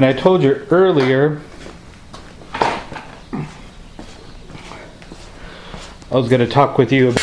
And I told you earlier I was going to talk with you about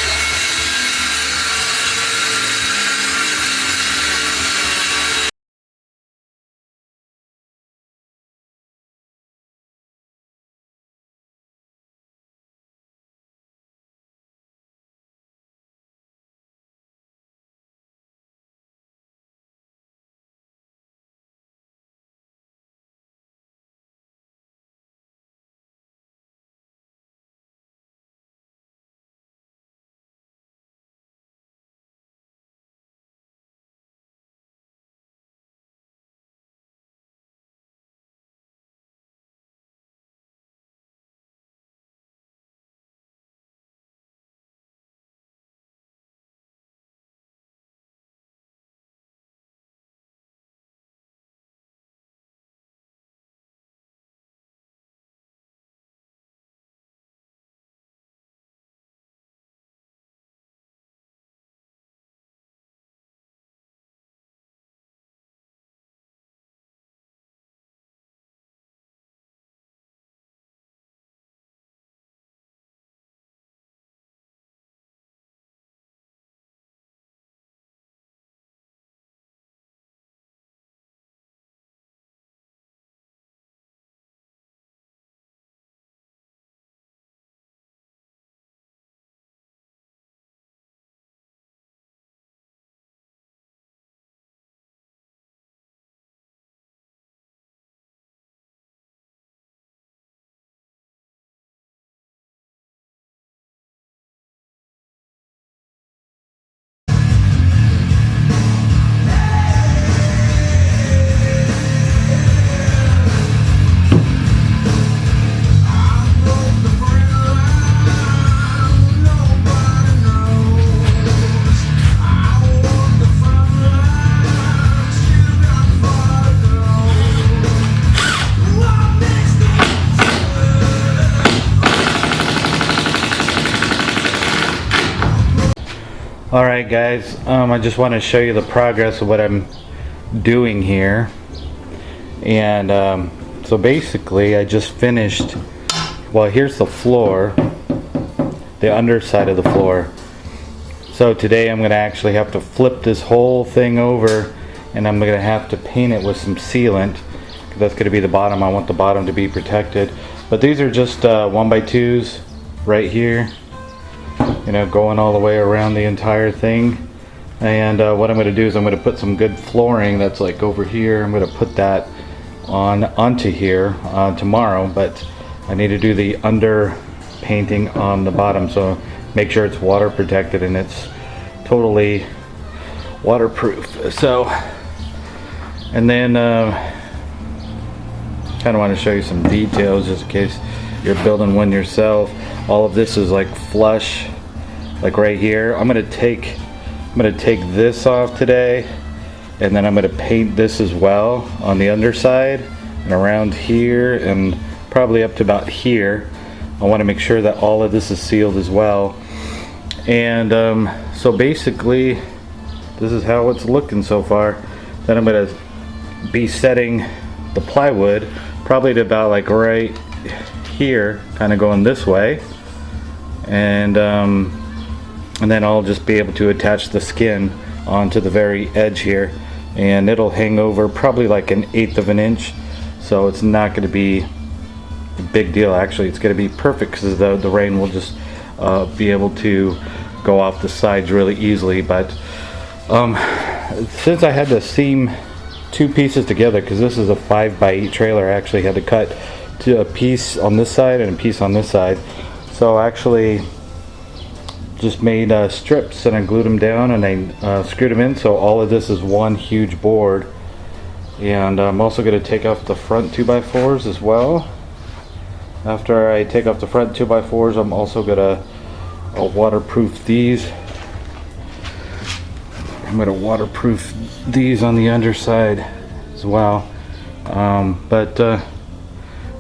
Alright guys, I just want to show you the progress of what I'm doing here. And so basically I just finished, well, here's the floor, the underside of the floor. So today I'm going to actually have to flip this whole thing over, and I'm going to have to paint it with some sealant. That's going to be the bottom. I want the bottom to be protected. But these are just 1x2s right here, you know, going all the way around the entire thing. And what I'm going to do is I'm going to put some good flooring that's like over here. I'm going to put that onto here tomorrow, but I need to do the under painting on the bottom, so make sure it's water protected and it's totally waterproof. So, and then kind of want to show you some details just in case you're building one yourself. All of this is like flush, like right here. I'm gonna take this off today, and then I'm gonna paint this as well on the underside and around here and probably up to about here. I want to make sure that all of this is sealed as well. And so basically this is how it's looking so far. Then I'm gonna be setting the plywood probably to about like right here, kind of going this way, and then I'll just be able to attach the skin onto the very edge here, and it'll hang over probably like 1/8 of an inch, so it's not going to be a big deal. Actually, it's going to be perfect because the rain will just be able to go off the sides really easily. But since I had to seam two pieces together, because this is a 5x8 trailer, I actually had to cut to a piece on this side and a piece on this side. So I actually just made strips and I glued them down and I screwed them in, so all of this is one huge board. And I'm also going to take off the front 2x4s as well. After I take off the front 2x4s, I'm also going to waterproof these. I'm going to waterproof these on the underside as well. But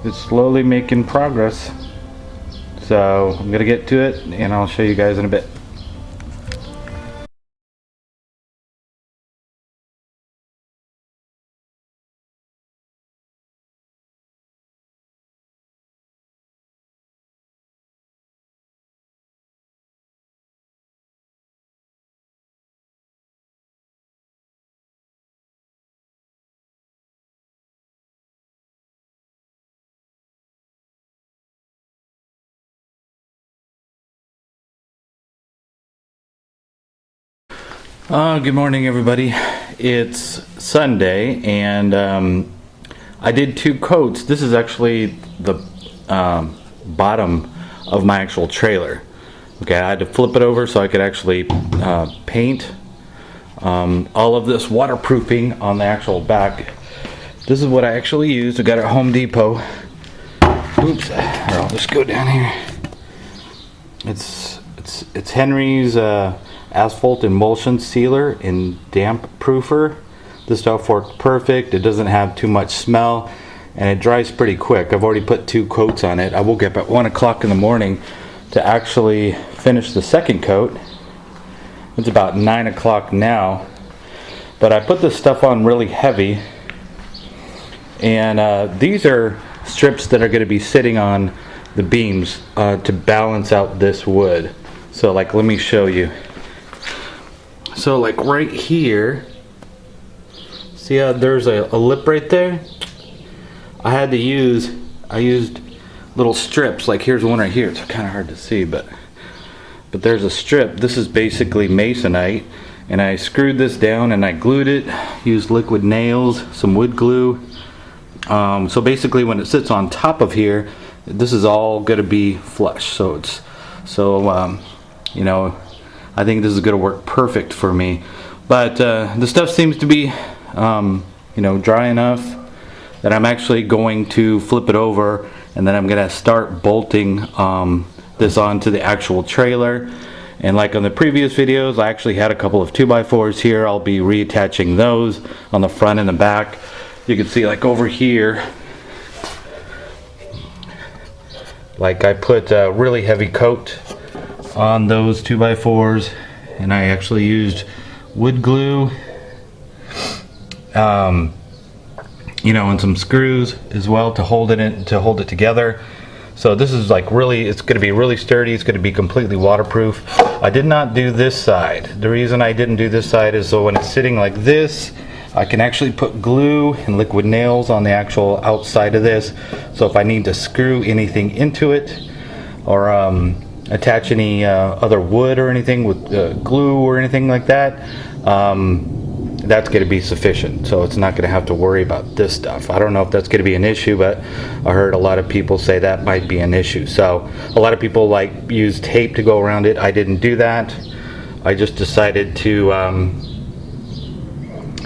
it's slowly making progress. So I'm going to get to it and I'll show you guys in a bit. Good morning, everybody. It's Sunday, and I did 2 coats. This is actually the bottom of my actual trailer. Okay, I had to flip it over so I could actually paint all of this waterproofing on the actual back. This is what I actually used. I got it at Home Depot. Oops, or I'll just go down here. It's Henry's asphalt emulsion sealer and damp proofer. This stuff worked perfect. It doesn't have too much smell, and it dries pretty quick. I've already put 2 coats on it. I woke up at 1 o'clock in the morning to actually finish the second coat. It's about 9 o'clock now, but I put this stuff on really heavy, and these are strips that are going to be sitting on the beams to balance out this wood. So like, let me show you. So like right here, see how there's a lip right there? I used little strips. Like here's one right here. It's kind of hard to see, but there's a strip. This is basically masonite, and I screwed this down and I glued it. Used liquid nails, some wood glue. So basically, when it sits on top of here, this is all going to be flush. So you know, I think this is going to work perfect for me. But the stuff seems to be, you know, dry enough that I'm actually going to flip it over, and then I'm going to start bolting this onto the actual trailer. And like on the previous videos, I actually had a couple of 2x4s here. I'll be reattaching those on the front and the back. You can see like over here, like I put a really heavy coat on those 2x4s, and I actually used wood glue, you know, and some screws as well to hold it together. So this is like really, it's going to be really sturdy. It's going to be completely waterproof. I did not do this side. The reason I didn't do this side is so when it's sitting like this, I can actually put glue and liquid nails on the actual outside of this. So if I need to screw anything into it, or attach any other wood or anything with glue or anything like that, that's going to be sufficient. So it's not going to have to worry about this stuff. I don't know if that's going to be an issue, but I heard a lot of people say that might be an issue. So a lot of people like use tape to go around it. I didn't do that. I just decided to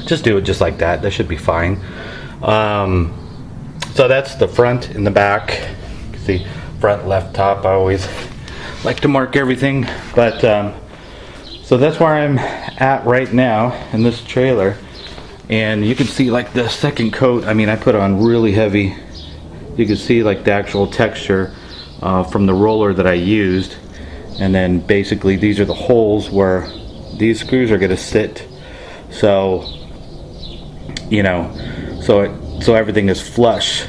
just do it just like that. That should be fine. So that's the front and the back. You can see front, left, top. I always like to mark everything, but so that's where I'm at right now in this trailer. And you can see like the second coat, I mean, I put on really heavy. You can see like the actual texture from the roller that I used. And then basically these are the holes where these screws are going to sit. So, you know, so everything is flush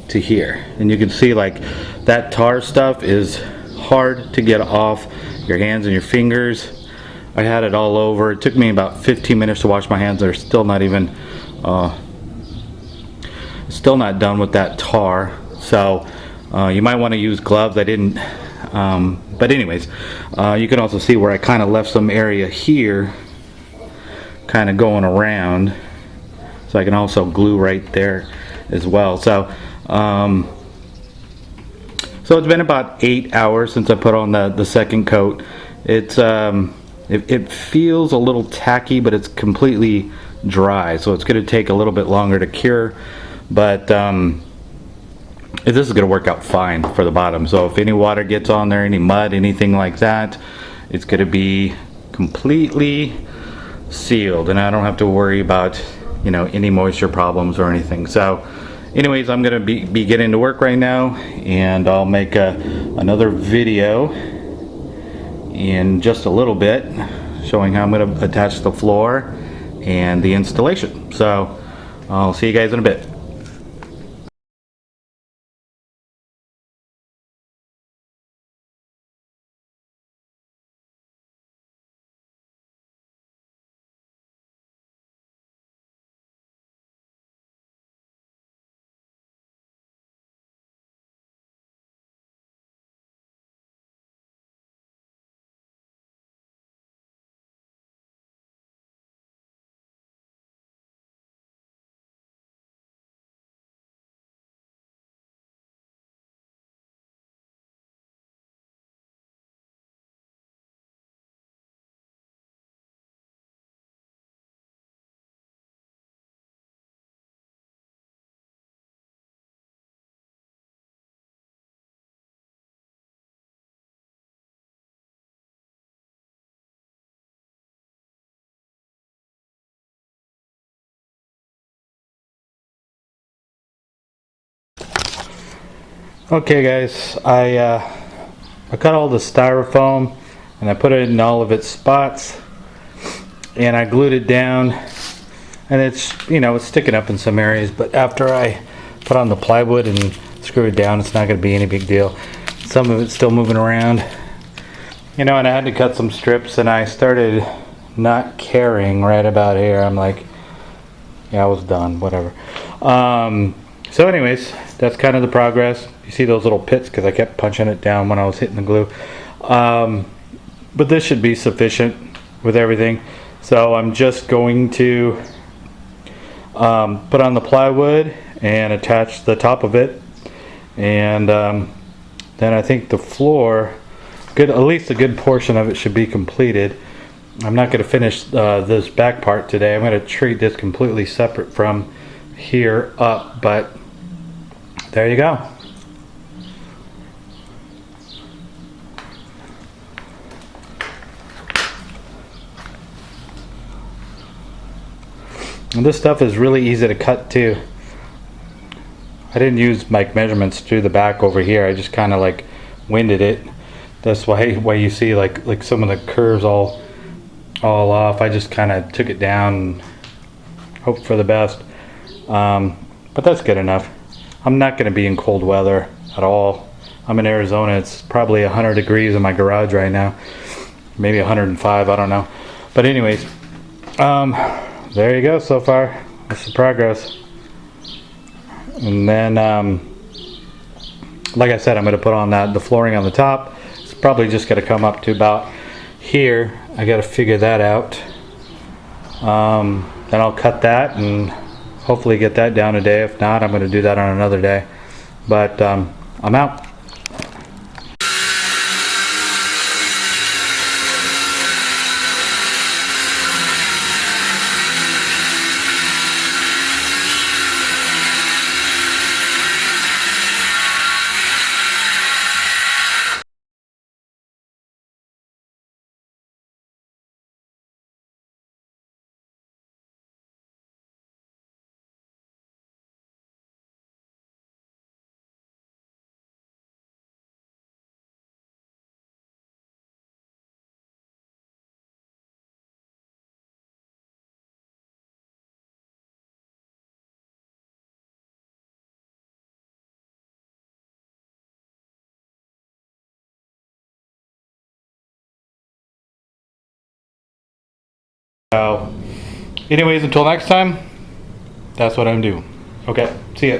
to here. And you can see like that tar stuff is hard to get off your hands and your fingers. I had it all over. It took me about 15 minutes to wash my hands. They're still not even still not done with that tar. So you might want to use gloves. I didn't, but anyways, you can also see where I kind of left some area here kind of going around, so I can also glue right there as well. So so it's been about 8 hours since I put on the second coat. It's it feels a little tacky, but it's completely dry, so it's going to take a little bit longer to cure. But this is going to work out fine for the bottom. So if any water gets on there, any mud, anything like that, it's going to be completely sealed, and I don't have to worry about, you know, any moisture problems or anything. So anyways, I'm gonna be getting to work right now, and I'll make another video in just a little bit showing how I'm gonna attach the floor and the installation. So I'll see you guys in a bit. Okay guys, I cut all the styrofoam and I put it in all of its spots and I glued it down, and it's, you know, it's sticking up in some areas, but after I put on the plywood and screw it down, it's not going to be any big deal. Some of it's still moving around, you know, and I had to cut some strips, and I started not caring right about here. I'm like, yeah, I was done, whatever. So anyways, that's kind of the progress. You see those little pits because I kept punching it down when I was hitting the glue. But this should be sufficient with everything. So I'm just going to put on the plywood and attach the top of it, and then I think the floor, at least a good portion of it should be completed. I'm not going to finish this back part today. I'm going to treat this completely separate from here up, but there you go. And this stuff is really easy to cut too. I didn't use my measurements through the back over here. I just kind of like winded it. That's why you see like some of the curves all off. I just kind of took it down and hoped for the best. But that's good enough. I'm not going to be in cold weather at all. I'm in Arizona. It's probably 100 degrees in my garage right now. Maybe 105, I don't know. But anyways, there you go so far. That's the progress. And then, like I said, I'm going to put on the flooring on the top. It's probably just going to come up to about here. I got to figure that out. Then I'll cut that and hopefully get that down today. If not, I'm going to do that on another day. But I'm out. So, anyways, until next time, that's what I'm doing. Okay, see ya.